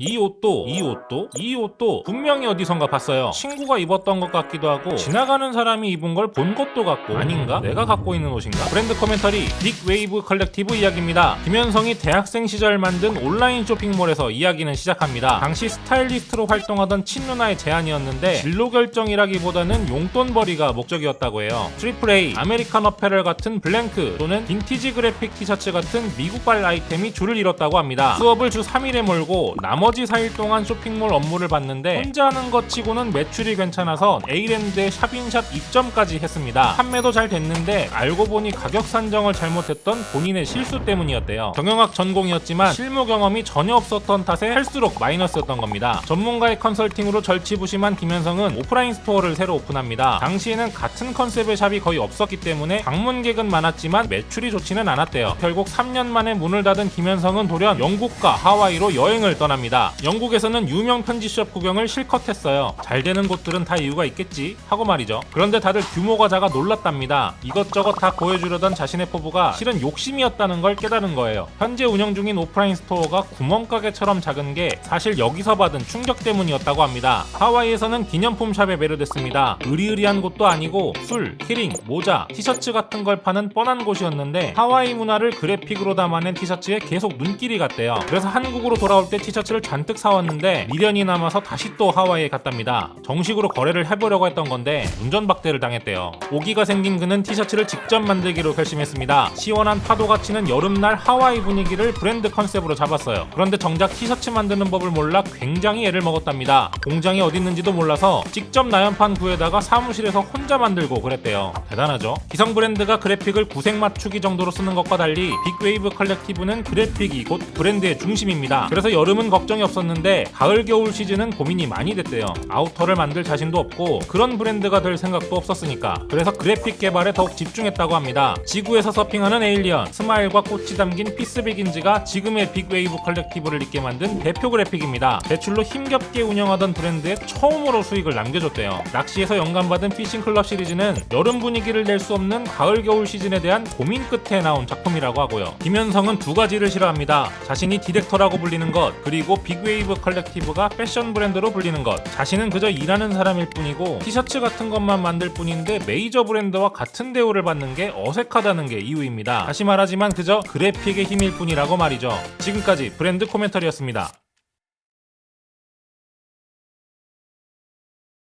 이 옷도 분명히 어디선가 봤어요. 친구가 입었던 것 같기도 하고 지나가는 사람이 입은 걸 본 것도 같고 아닌가? 내가 갖고 있는 옷인가? 브랜드 코멘터리 빅웨이브 컬렉티브 이야기입니다. 김현성이 대학생 시절 만든 온라인 쇼핑몰에서 이야기는 시작합니다. 당시 스타일리스트로 활동하던 친누나의 제안이었는데 진로 결정이라기보다는 용돈벌이가 목적이었다고 해요. 트리플 A, 아메리칸 어페럴 같은 블랭크 또는 빈티지 그래픽 티셔츠 같은 미국발 아이템이 줄을 이뤘다고 합니다. 수업을 주 3일에 몰고 나머지 4일 동안 쇼핑몰 업무를 봤는데 혼자 하는 것 치고는 매출이 괜찮아서 A랜드에 샵인샵 입점까지 했습니다. 판매도 잘 됐는데 알고 보니 가격 산정을 잘못했던 본인의 실수 때문이었대요. 경영학 전공이었지만 실무 경험이 전혀 없었던 탓에 할수록 마이너스였던 겁니다. 전문가의 컨설팅으로 절치부심한 김현성은 오프라인 스토어를 새로 오픈합니다. 당시에는 같은 컨셉의 샵이 거의 없었기 때문에 방문객은 많았지만 매출이 좋지는 않았대요. 결국 3년 만에 문을 닫은 김현성은 돌연 영국과 하와이로 여행을 떠납니다. 영국에서는 유명 편지숍 구경을 실컷 했어요. 잘 되는 곳들은 다 이유가 있겠지 하고 말이죠. 그런데 다들 규모가 작아 놀랐답니다. 이것저것 다 보여주려던 자신의 포부가 실은 욕심이었다는 걸 깨달은 거예요. 현재 운영 중인 오프라인 스토어가 구멍가게처럼 작은 게 사실 여기서 받은 충격 때문이었다고 합니다. 하와이에서는 기념품 샵에 매료됐습니다. 으리으리한 곳도 아니고 술, 키링, 모자, 티셔츠 같은 걸 파는 뻔한 곳이었는데 하와이 문화를 그래픽으로 담아낸 티셔츠에 계속 눈길이 갔대요. 그래서 한국으로 돌아올 때 티셔츠를 잔뜩 사왔는데 미련이 남아서 다시 또 하와이에 갔답니다. 정식으로 거래를 해보려고 했던 건데 운전박대를 당했대요. 오기가 생긴 그는 티셔츠를 직접 만들기로 결심했습니다. 시원한 파도가 치는 여름날 하와이 분위기를 브랜드 컨셉으로 잡았어요. 그런데 정작 티셔츠 만드는 법을 몰라 굉장히 애를 먹었답니다. 공장이 어디 있는지도 몰라서 직접 나연판 구해다가 사무실에서 혼자 만들고 그랬대요. 대단하죠? 기성 브랜드가 그래픽을 구색 맞추기 정도로 쓰는 것과 달리 빅웨이브 컬렉티브는 그래픽이 곧 브랜드의 중심입니다. 그래서 여름은 걱정이 없었는데 가을 겨울 시즌은 고민이 많이 됐대요. 아우터를 만들 자신도 없고 그런 브랜드가 될 생각도 없었으니까. 그래서 그래픽 개발에 더욱 집중했다고 합니다. 지구에서 서핑하는 에일리언, 스마일과 꽃이 담긴 피스비긴즈가 지금의 빅웨이브 컬렉티브를 있게 만든 대표 그래픽입니다. 대출로 힘겹게 운영하던 브랜드에 처음으로 수익을 남겨줬대요. 낚시에서 영감받은 피싱클럽 시리즈는 여름 분위기를 낼 수 없는 가을 겨울 시즌에 대한 고민 끝에 나온 작품이라고 하고요. 김현성은 두 가지를 싫어합니다. 자신이 디렉터라고 불리는 것, 그리고 빅웨이브 컬렉티브가 패션 브랜드로 불리는 것. 자신은 그저 일하는 사람일 뿐이고 티셔츠 같은 것만 만들 뿐인데 메이저 브랜드와 같은 대우를 받는 게 어색하다는 게 이유입니다. 다시 말하지만 그저 그래픽의 힘일 뿐이라고 말이죠. 지금까지 브랜드 코멘터리였습니다.